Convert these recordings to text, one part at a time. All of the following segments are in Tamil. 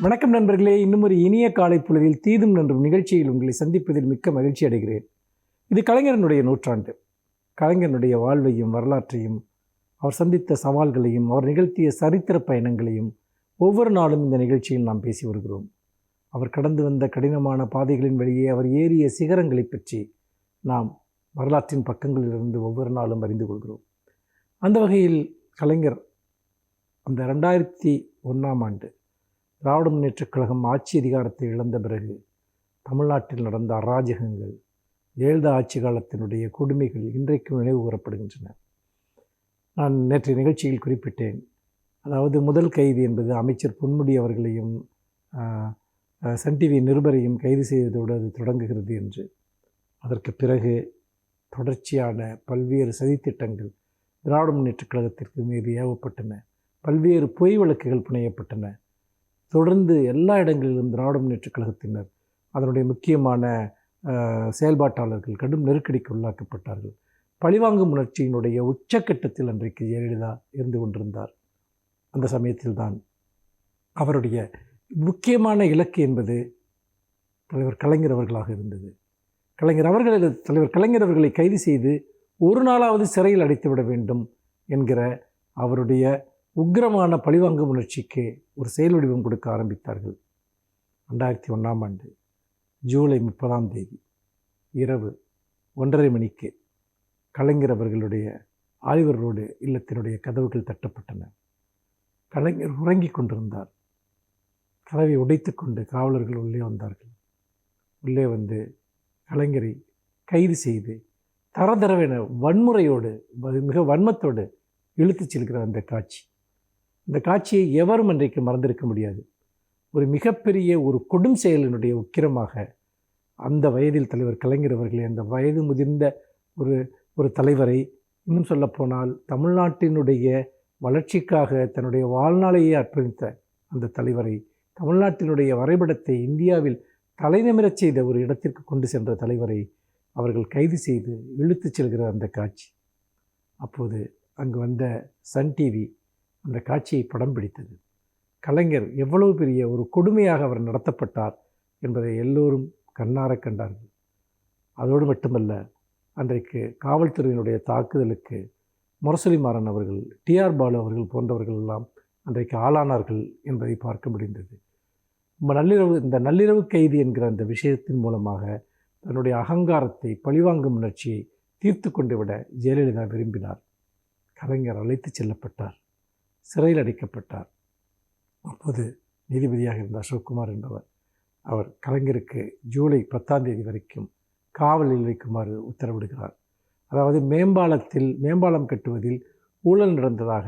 வணக்கம் நண்பர்களே, இன்னும் ஒரு இனிய காலை பொழுதில் தீதும் நன்றும் நிகழ்ச்சியில் உங்களை சந்திப்பதில் மிக்க மகிழ்ச்சி அடைகிறேன். இது கலைஞரனுடைய நூற்றாண்டு. கலைஞரனுடைய வாழ்வையும் வரலாற்றையும், அவர் சந்தித்த சவால்களையும், அவர் நிகழ்த்திய சரித்திர பயணங்களையும் ஒவ்வொரு நாளும் இந்த நிகழ்ச்சியில் நாம் பேசி வருகிறோம். அவர் கடந்து வந்த கடினமான பாதைகளின் வழியே அவர் ஏறிய சிகரங்களை பற்றி நாம் வரலாற்றின் பக்கங்களிலிருந்து ஒவ்வொரு நாளும் அறிந்து கொள்கிறோம். அந்த வகையில் கலைஞர் அந்த 2001ஆம் ஆண்டு திராவிட முன்னேற்றக் கழகம் ஆட்சி அதிகாரத்தை இழந்த பிறகு தமிழ்நாட்டில் நடந்த அராஜகங்கள், ஜெயலலிதா ஆட்சி காலத்தினுடைய கொடுமைகள் இன்றைக்கும் நினைவு கூறப்படுகின்றன. நான் நேற்றைய நிகழ்ச்சியில் குறிப்பிட்டேன். அதாவது முதல் கைது என்பது அமைச்சர் பொன்முடி அவர்களையும் சன் டிவி நிருபரையும் கைது செய்ததோடு அது தொடங்குகிறது என்று. அதற்கு பிறகு தொடர்ச்சியான பல்வேறு சதித்திட்டங்கள் திராவிட முன்னேற்றக் கழகத்திற்கு மீது ஏவப்பட்டன. பல்வேறு பொய் வழக்குகள் புனையப்பட்டன. தொடர்ந்து எல்லா இடங்களிலும் திராவிட முன்னேற்றக் கழகத்தினர், அதனுடைய முக்கியமான செயல்பாட்டாளர்கள் கடும் நெருக்கடிக்கு உள்ளாக்கப்பட்டார்கள். பழிவாங்கும் உணர்ச்சியினுடைய உச்சக்கட்டத்தில் அன்றைக்கு ஜெயலலிதா இருந்து கொண்டிருந்தார். அந்த சமயத்தில்தான் அவருடைய முக்கியமான இலக்கு என்பது தலைவர் கலைஞர் அவர்களாக இருந்தது. தலைவர் கலைஞர் அவர்களை கைது செய்து ஒரு நாளாவது சிறையில் அடைத்துவிட வேண்டும் என்கிற அவருடைய உக்கிரமான பழிவாங்கும் உணர்ச்சிக்கு ஒரு செயல் வடிவம் கொடுக்க ஆரம்பித்தார்கள். 2001ஆம் ஆண்டு ஜூலை 30ஆம் தேதி இரவு 1:30 மணிக்கு கலைஞர் அவர்களுடைய ஆலிவர் ரோடு இல்லத்தினுடைய கதவுகள் தட்டப்பட்டன. கலைஞர் உறங்கிக் கொண்டிருந்தார். கதவை உடைத்து கொண்டு காவலர்கள் உள்ளே வந்தார்கள். உள்ளே வந்து கலைஞரை கைது செய்து தரதரவென வன்முறையோடு, மிக வன்மத்தோடு இழுத்துச் செல்கிற அந்த காட்சி, இந்த காட்சியை எவரும் அன்றைக்கு மறந்திருக்க முடியாது. ஒரு மிகப்பெரிய ஒரு கொடும் செயலினுடைய உக்கிரமாக அந்த வயதில் தலைவர் கலைஞர் அவர்களே, அந்த வயது முதிர்ந்த ஒரு தலைவரை, இன்னும் சொல்லப்போனால் தமிழ்நாட்டினுடைய வளர்ச்சிக்காக தன்னுடைய வாழ்நாளையே அர்ப்பணித்த அந்த தலைவரை, தமிழ்நாட்டினுடைய வரைபடத்தை இந்தியாவில் தலைநிமிரச் செய்த ஒரு இடத்திற்கு கொண்டு சென்ற தலைவரை அவர்கள் கைது செய்து இழுத்துச் செல்கிற அந்த காட்சி. அப்போது அங்கு வந்த சன் டிவி அந்த காட்சியை படம் பிடித்தது. கலைஞர் எவ்வளவு பெரிய ஒரு கொடுமையாக அவர் நடத்தப்பட்டார் என்பதை எல்லோரும் கண்ணார கண்டார்கள். அதோடு மட்டுமல்ல, அன்றைக்கு காவல்துறையினுடைய தாக்குதலுக்கு முரசொலி மாறன் அவர்கள், டிஆர் பாலு அவர்கள் போன்றவர்கள் எல்லாம் அன்றைக்கு ஆளானார்கள் என்பதை பார்க்க முடிந்தது. இந்த நள்ளிரவு கைது என்கிற அந்த விஷயத்தின் மூலமாக தன்னுடைய அகங்காரத்தை, பழிவாங்கும் உணர்ச்சியை தீர்த்து கொண்டு விட ஜெயலலிதா விரும்பினார். கலைஞர் அழைத்து செல்லப்பட்டார், சிறையில் அடைக்கப்பட்டார். அப்போது நீதிபதியாக இருந்த அசோக்குமார் என்பவர், அவர் கலைஞருக்கு ஜூலை 10ஆம் தேதி வரைக்கும் காவலில் வைக்குமாறு உத்தரவிடுகிறார். அதாவது மேம்பாலம் கட்டுவதில் ஊழல் நடந்ததாக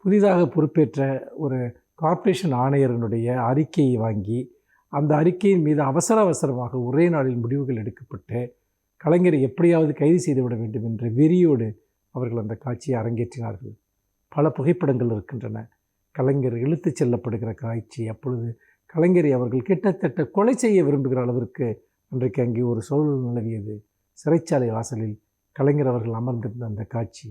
புதிதாக பொறுப்பேற்ற ஒரு கார்ப்பரேஷன் ஆணையரனுடைய அறிக்கையை வாங்கி, அந்த அறிக்கையின் மீது அவசரமாக ஒரே நாளில் முடிவுகள் எடுக்கப்பட்டு கலைஞரை எப்படியாவது கைது செய்துவிட வேண்டும் என்ற வெறியோடு அவர்கள் அந்த காட்சியை அரங்கேற்றினார்கள். பல புகைப்படங்கள் இருக்கின்றன. கலைஞர் இழுத்துச் செல்லப்படுகிற காட்சி. அப்பொழுது கலைஞரை அவர்கள் கிட்டத்தட்ட கொலை செய்ய விரும்புகிற அளவிற்கு அன்றைக்கு அங்கே ஒரு சூழல் நிலவியது. சிறைச்சாலை வாசலில் கலைஞர் அவர்கள் அமர்ந்திருந்த அந்த காட்சி,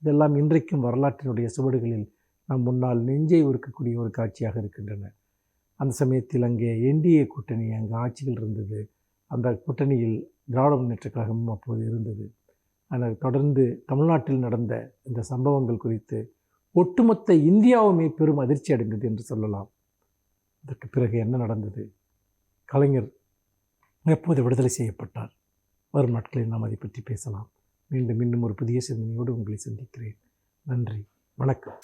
இதெல்லாம் இன்றைக்கும் வரலாற்றினுடைய சுவடுகளில் நம் முன்னால் நெஞ்சை உருக்கக்கூடிய ஒரு காட்சியாக இருக்கின்றன. அந்த சமயத்தில் அங்கே என்டிஏ கூட்டணி அங்கே ஆட்சியில் இருந்தது. அந்த கூட்டணியில் திராவிட முன்னேற்றக் கழகமும் அப்போது இருந்தது. ஆனால் தொடர்ந்து தமிழ்நாட்டில் நடந்த இந்த சம்பவங்கள் குறித்து ஒட்டுமொத்த இந்தியாவுமே பெரும் அதிர்ச்சி அடைந்தது என்று சொல்லலாம். அதற்கு பிறகு என்ன நடந்தது? கலைஞர் எப்போது விடுதலை செய்யப்பட்டார்? வரும் நாட்களில் நாம் அதை பற்றி பேசலாம். மீண்டும் ஒரு புதிய சிந்தனையோடு உங்களை சந்திக்கிறேன். நன்றி, வணக்கம்.